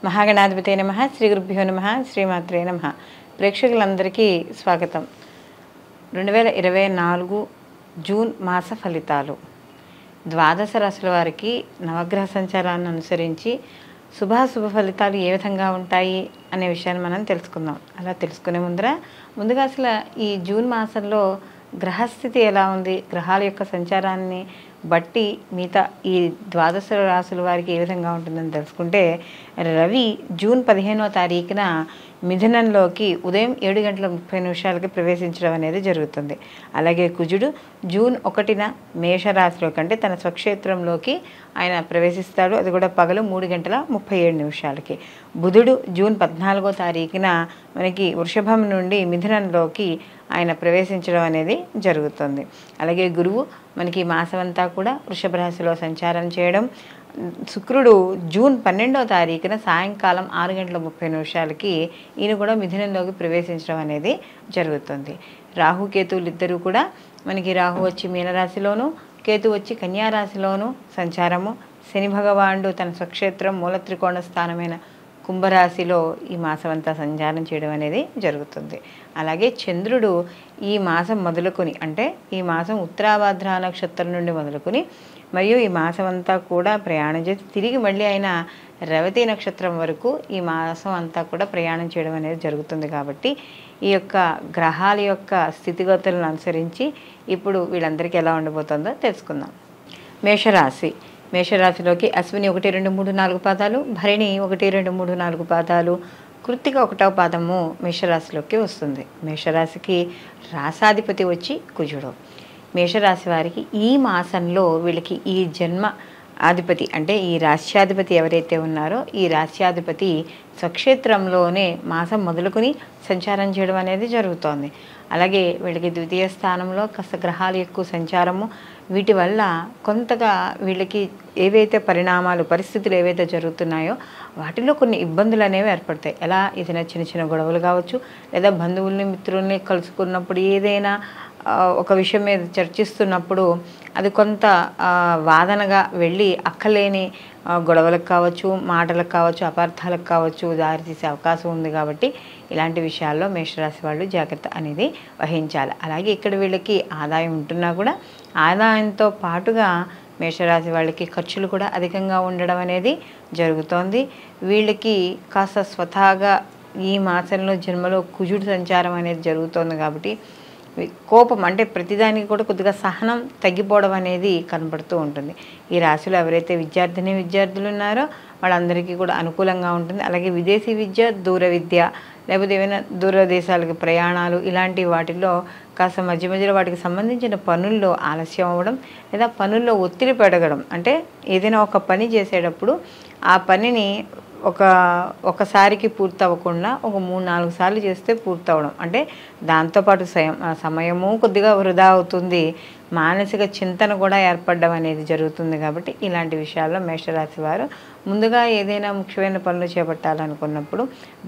మహాగణాధిపతే నమః. శ్రీ గురుభ్యో నమః. శ్రీమాత్రే నమః. ప్రేక్షకులందరికీ స్వాగతం. 2024 జూన్ మాస ఫలితాలు. ద్వాదశ రాశుల వారికి నవగ్రహ సంచారాన్ని అనుసరించి శుభాశుభ ఫలితాలు ఏ విధంగా ఉంటాయి అనే విషయాన్ని మనం తెలుసుకుందాం. అలా తెలుసుకునే ముందుగా అసలు ఈ జూన్ మాసంలో గ్రహస్థితి ఎలా ఉంది, గ్రహాల యొక్క సంచారాన్ని బట్టి మిగతా ఈ ద్వాదశ రాశుల వారికి ఏ విధంగా ఉంటుందని తెలుసుకుంటే, రవి జూన్ 15వ తారీఖున మిథునంలోకి ఉదయం 7:30 ప్రవేశించడం అనేది జరుగుతుంది. అలాగే కుజుడు జూన్ 1న మేషరాశిలోకి అంటే తన స్వక్షేత్రంలోకి ఆయన ప్రవేశిస్తాడు. అది కూడా పగలు 3:37. బుధుడు జూన్ 14వ తారీఖున మనకి వృషభం నుండి మిథునంలోకి ఆయన ప్రవేశించడం అనేది జరుగుతుంది. అలాగే గురువు మనకి మాసమంతా కూడా వృషభ రాశిలో సంచారం చేయడం. శుక్రుడు జూన్ 12వ తారీఖున సాయంకాలం 6:30 ఈయన కూడా మిథునంలోకి ప్రవేశించడం అనేది జరుగుతుంది. రాహుకేతువులు ఇద్దరూ కూడా మనకి రాహు వచ్చి మీనరాశిలోను, కేతు వచ్చి కన్యారాశిలోను సంచారము. శని భగవానుడు తన స్వక్షేత్రం మూల త్రికోణ స్థానమైన కుంభరాశిలో ఈ మాసం అంతా సంచారం చేయడం అనేది జరుగుతుంది. అలాగే చంద్రుడు ఈ మాసం మొదలుకొని అంటే ఈ మాసం ఉత్తరాభాద్ర నక్షత్రం నుండి మొదలుకొని మరియు ఈ మాసం అంతా కూడా ప్రయాణం చేసి తిరిగి మళ్ళీ ఆయన రేవతి నక్షత్రం వరకు ఈ మాసం అంతా కూడా ప్రయాణం చేయడం అనేది జరుగుతుంది. కాబట్టి ఈ యొక్క గ్రహాల యొక్క స్థితిగతులను అనుసరించి ఇప్పుడు వీళ్ళందరికీ ఎలా ఉండబోతుందో తెలుసుకుందాం. మేషరాశిలోకి అశ్విని 1, 2, 3, 4 పాదాలు, భరణి 1, 2, 3, 4 పాదాలు, కృత్తిక 1వ పాదము మేషరాశిలోకి వస్తుంది. మేషరాశికి రాసాధిపతి వచ్చి కుజుడు. మేషరాశి వారికి ఈ మాసంలో వీళ్ళకి ఈ జన్మ అధిపతి అంటే ఈ రాశ్యాధిపతి ఎవరైతే ఉన్నారో ఈ రాశ్యాధిపతి స్వక్షేత్రంలోనే మాసం మొదలుకొని సంచారం చేయడం అనేది జరుగుతోంది. అలాగే వీళ్ళకి ద్వితీయ స్థానంలో కాస్త గ్రహాలు ఎక్కువ సంచారము, వీటి వల్ల కొంతగా వీళ్ళకి ఏవైతే పరిస్థితులు ఏవైతే జరుగుతున్నాయో వాటిలో కొన్ని ఇబ్బందులు అనేవి ఏర్పడతాయి. ఎలా ఏదైనా చిన్న చిన్న గొడవలు కావచ్చు, లేదా బంధువుల్ని మిత్రుల్ని కలుసుకున్నప్పుడు ఏదైనా ఒక విషయం మీద చర్చిస్తున్నప్పుడు అది కొంత వాదనగా వెళ్ళి అక్కలేని గొడవలకు కావచ్చు, మాటలకు కావచ్చు, అపార్థాలకు కావచ్చు దారితీసే అవకాశం ఉంది. కాబట్టి ఇలాంటి విషయాల్లో మేషరాశి వాళ్ళు జాగ్రత్త అనేది వహించాలి. అలాగే ఇక్కడ వీళ్ళకి ఆదాయం ఉంటున్నా కూడా ఆదాయంతో పాటుగా మేషరాశి వాళ్ళకి ఖర్చులు కూడా అధికంగా ఉండడం అనేది జరుగుతోంది. వీళ్ళకి కాస్త స్వతహాగా ఈ మాసంలో జన్మలో కుజుడు సంచారం అనేది జరుగుతోంది. కాబట్టి కోపం అంటే ప్రతిదానికి కూడా కొద్దిగా సహనం తగ్గిపోవడం అనేది కనపడుతూ ఉంటుంది. ఈ రాశిలో ఎవరైతే విద్యార్థులు ఉన్నారో వాళ్ళందరికీ కూడా అనుకూలంగా ఉంటుంది. అలాగే విదేశీ విద్య, దూర విద్య, లేకపోతే ఏమైనా దూర దేశాలకు ప్రయాణాలు ఇలాంటి వాటిల్లో కాస్త మధ్యలో వాటికి సంబంధించిన పనుల్లో ఆలస్యం అవ్వడం, లేదా పనుల్లో ఒత్తిడి పెరగడం. అంటే ఏదైనా ఒక పని చేసేటప్పుడు ఆ పనిని ఒకసారికి పూర్తి అవ్వకుండా ఒక 3-4 సార్లు చేస్తే పూర్తి అవ్వడం, అంటే దాంతోపాటు సమయము కొద్దిగా వృధా అవుతుంది, మానసిక చింతన కూడా ఏర్పడడం అనేది జరుగుతుంది. కాబట్టి ఇలాంటి విషయాల్లో మేషరాశి వారు ముందుగా ఏదైనా ముఖ్యమైన పనులు చేపట్టాలనుకున్నప్పుడు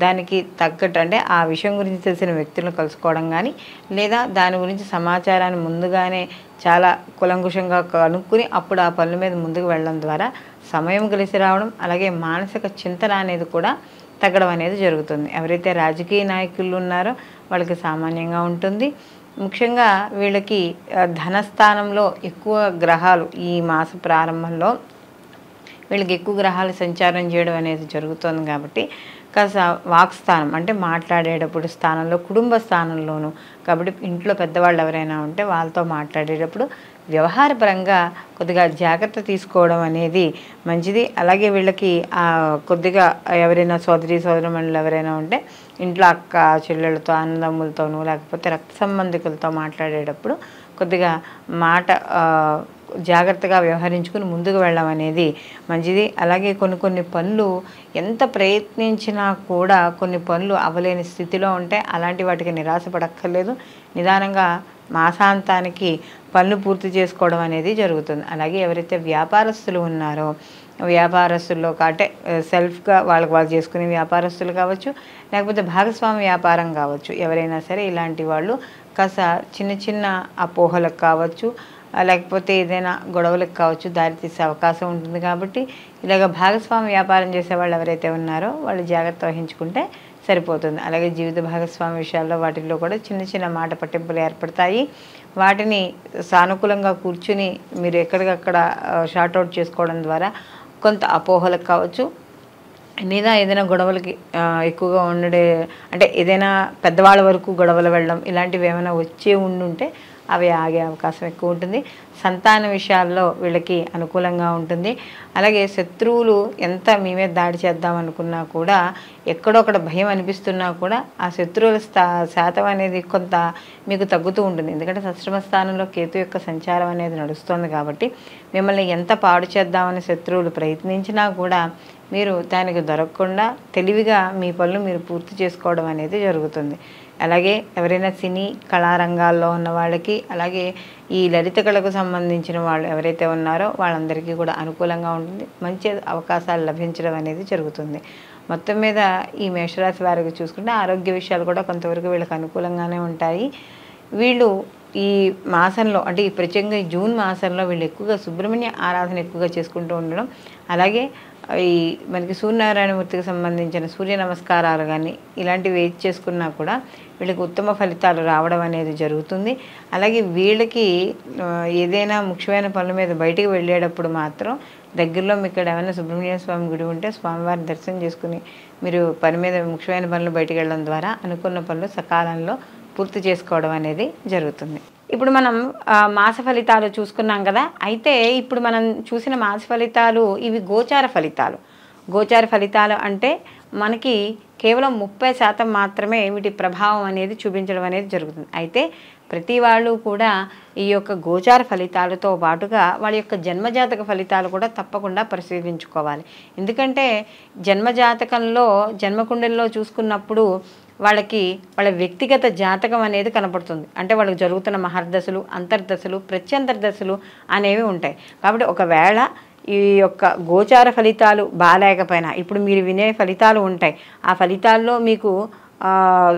దానికి తగ్గట్టు అంటే ఆ విషయం గురించి తెలిసిన వ్యక్తులను కలుసుకోవడం కానీ, లేదా దాని గురించి సమాచారాన్ని ముందుగానే చాలా కులంకుషంగా కనుక్కుని అప్పుడు ఆ పనుల మీద ముందుకు వెళ్ళడం ద్వారా సమయం కలిసి రావడం, అలాగే మానసిక చింతన అనేది కూడా తగ్గడం అనేది జరుగుతుంది. ఎవరైతే రాజకీయ నాయకులు ఉన్నారో వాళ్ళకి సామాన్యంగా ఉంటుంది. ముఖ్యంగా వీళ్ళకి ధనస్థానంలో ఎక్కువ గ్రహాలు ఈ మాస ప్రారంభంలో వీళ్ళకి ఎక్కువ గ్రహాలు సంచారం చేయడం అనేది జరుగుతుంది. కాబట్టి కాస్త వాక్స్థానం అంటే మాట్లాడేటప్పుడు స్థానంలో, కుటుంబ స్థానంలోనూ, కాబట్టి ఇంట్లో పెద్దవాళ్ళు ఎవరైనా ఉంటే వాళ్ళతో మాట్లాడేటప్పుడు వ్యవహారపరంగా కొద్దిగా జాగ్రత్త తీసుకోవడం అనేది మంచిది. అలాగే వీళ్ళకి కొద్దిగా ఎవరైనా సోదరమణులు ఎవరైనా ఉంటే ఇంట్లో అక్క చెల్లెళ్ళతో, అన్నదమ్ములతోనూ, లేకపోతే రక్త సంబంధికులతో మాట్లాడేటప్పుడు కొద్దిగా మాట జాగ్రత్తగా వ్యవహరించుకుని ముందుకు వెళ్ళడం అనేది మంచిది. అలాగే కొన్ని పనులు ఎంత ప్రయత్నించినా కూడా కొన్ని పనులు అవ్వలేని స్థితిలో ఉంటే అలాంటి వాటికి నిరాశపడక్కర్లేదు. నిదానంగా మాసాంతానికి పనులు పూర్తి చేసుకోవడం అనేది జరుగుతుంది. అలాగే ఎవరైతే వ్యాపారస్తులు ఉన్నారో వ్యాపారస్తుల్లో అంటే సెల్ఫ్గా వాళ్ళు చేసుకునే వ్యాపారస్తులు కావచ్చు, లేకపోతే భాగస్వామి వ్యాపారం కావచ్చు, ఎవరైనా సరే ఇలాంటి వాళ్ళు కాస్త చిన్న అపోహలకు కావచ్చు, లేకపోతే ఏదైనా గొడవలకు కావచ్చు దారితీసే అవకాశం ఉంటుంది. కాబట్టి ఇలాగ భాగస్వామి వ్యాపారం చేసే వాళ్ళు ఎవరైతే ఉన్నారో వాళ్ళు జాగ్రత్త వహించుకుంటే సరిపోతుంది. అలాగే జీవిత భాగస్వామి విషయాల్లో వాటిల్లో కూడా చిన్న చిన్న మాట పట్టింపులు ఏర్పడతాయి. వాటిని సానుకూలంగా కూర్చుని మీరు ఎక్కడికక్కడ షార్ట్అవుట్ చేసుకోవడం ద్వారా కొంత అపోహలకు కావచ్చు, లేదా ఏదైనా గొడవలకి ఎక్కువగా అంటే ఏదైనా పెద్దవాళ్ళ వరకు గొడవలు వెళ్ళడం ఇలాంటివి ఏమైనా వచ్చే ఉండుంటే అవి ఆగే అవకాశం ఎక్కువ ఉంటుంది. సంతాన విషయాల్లో వీళ్ళకి అనుకూలంగా ఉంటుంది. అలాగే శత్రువులు ఎంత మీ మీద దాడి చేద్దాం అనుకున్నా కూడా ఎక్కడొక్కడ భయం అనిపిస్తున్నా కూడా ఆ శత్రువుల శాతం అనేది కొంత మీకు తగ్గుతూ ఉంటుంది. ఎందుకంటే షష్టమ స్థానంలో కేతు యొక్క సంచారం అనేది నడుస్తుంది కాబట్టి మిమ్మల్ని ఎంత పాడు చేద్దామని శత్రువులు ప్రయత్నించినా కూడా మీరు దానికి దొరకకుండా తెలివిగా మీ పనులు మీరు పూర్తి చేసుకోవడం అనేది జరుగుతుంది. అలాగే ఎవరైనా సినీ కళారంగాల్లో ఉన్న వాళ్ళకి, అలాగే ఈ లలిత కళకు సంబంధించిన వాళ్ళు ఎవరైతే ఉన్నారో వాళ్ళందరికీ కూడా అనుకూలంగా ఉంటుంది. మంచి అవకాశాలు లభించడం అనేది జరుగుతుంది. మొత్తం మీద ఈ మేషరాశి వారికి చూసుకుంటే ఆరోగ్య విషయాలు కూడా కొంతవరకు వీళ్ళకి అనుకూలంగానే ఉంటాయి. వీళ్ళు ఈ మాసంలో అంటే ఈ ప్రత్యేకంగా జూన్ మాసంలో వీళ్ళు ఎక్కువగా సుబ్రహ్మణ్య ఆరాధన ఎక్కువగా చేసుకుంటూ ఉండడం, అలాగే ఈ మనకి సూర్యనారాయణమూర్తికి సంబంధించిన సూర్య నమస్కారాలు కానీ ఇలాంటివి ఏది చేసుకున్నా కూడా వీళ్ళకి ఉత్తమ ఫలితాలు రావడం అనేది జరుగుతుంది. అలాగే వీళ్ళకి ఏదైనా ముఖ్యమైన పనుల మీద బయటికి వెళ్ళేటప్పుడు మాత్రం దగ్గరలో మీకు ఇక్కడ ఏమైనా సుబ్రహ్మణ్య స్వామి గుడి ఉంటే స్వామివారిని దర్శనం చేసుకుని మీరు పని మీద ముఖ్యమైన పనులు బయటికి వెళ్ళడం ద్వారా అనుకున్న పనులు సకాలంలో పూర్తి చేసుకోవడం అనేది జరుగుతుంది. ఇప్పుడు మనం మాస ఫలితాలు చూసుకున్నాం కదా. అయితే ఇప్పుడు మనం చూసిన మాస ఫలితాలు ఇవి గోచార ఫలితాలు. గోచార ఫలితాలు అంటే మనకి కేవలం 30% మాత్రమే వీటి ప్రభావం అనేది చూపించడం అనేది జరుగుతుంది. అయితే ప్రతి వాళ్ళు కూడా ఈ యొక్క గోచార ఫలితాలతో పాటుగా వాళ్ళ యొక్క జన్మజాతక ఫలితాలు కూడా తప్పకుండా పరిశీలించుకోవాలి. ఎందుకంటే జన్మజాతకంలో జన్మకుండలిలో చూసుకున్నప్పుడు వాళ్ళకి వాళ్ళ వ్యక్తిగత జాతకం అనేది కనపడుతుంది. అంటే వాళ్ళకి జరుగుతున్న మహర్దశలు, అంతర్దశలు, ప్రత్యంతర్దశలు అనేవి ఉంటాయి. కాబట్టి ఒకవేళ ఈ యొక్క గోచార ఫలితాలు బాలేకపోయినా ఇప్పుడు మీరు వినే ఫలితాలు ఉంటాయి. ఆ ఫలితాల్లో మీకు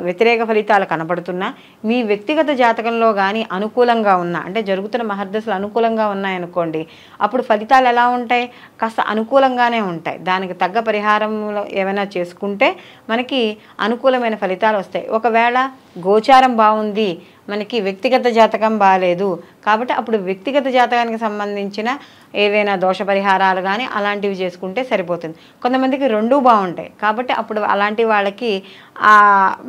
వ్యతిరేక ఫలితాలు కనపడుతున్నా మీ వ్యక్తిగత జాతకంలో కానీ అనుకూలంగా ఉన్నా, అంటే జరుగుతున్న మహర్దశలు అనుకూలంగా ఉన్నాయనుకోండి, అప్పుడు ఫలితాలు ఎలా ఉంటాయి? కాస్త అనుకూలంగానే ఉంటాయి. దానికి తగ్గ పరిహారంలో ఏమైనా చేసుకుంటే మనకి అనుకూలమైన ఫలితాలు వస్తాయి. ఒకవేళ గోచారం బాగుంది, మనకి వ్యక్తిగత జాతకం బాగాలేదు కాబట్టి అప్పుడు వ్యక్తిగత జాతకానికి సంబంధించిన ఏవైనా దోష పరిహారాలు కానీ అలాంటివి చేసుకుంటే సరిపోతుంది. కొంతమందికి రెండూ బాగుంటాయి కాబట్టి అప్పుడు అలాంటి వాళ్ళకి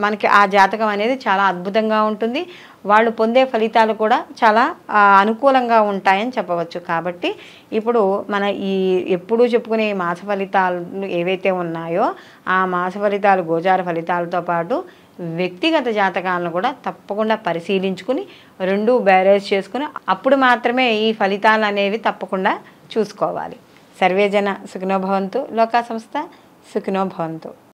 మనకి ఆ జాతకం అనేది చాలా అద్భుతంగా ఉంటుంది. వాళ్ళు పొందే ఫలితాలు కూడా చాలా అనుకూలంగా ఉంటాయని చెప్పవచ్చు. కాబట్టి ఇప్పుడు మన ఈ ఎప్పుడూ చెప్పుకునే మాస ఫలితాలు ఏవైతే ఉన్నాయో ఆ మాస ఫలితాలు గోచార ఫలితాలతో పాటు వ్యక్తిగత జాతకాలను కూడా తప్పకుండా పరిశీలించుకుని రెండూ బ్యారేజ్ చేసుకుని అప్పుడు మాత్రమే ఈ ఫలితాలు అనేవి తప్పకుండా చూసుకోవాలి. సర్వేజన సుఖినో భవంతు. లోకా సంస్థ సుఖినో భవంతు.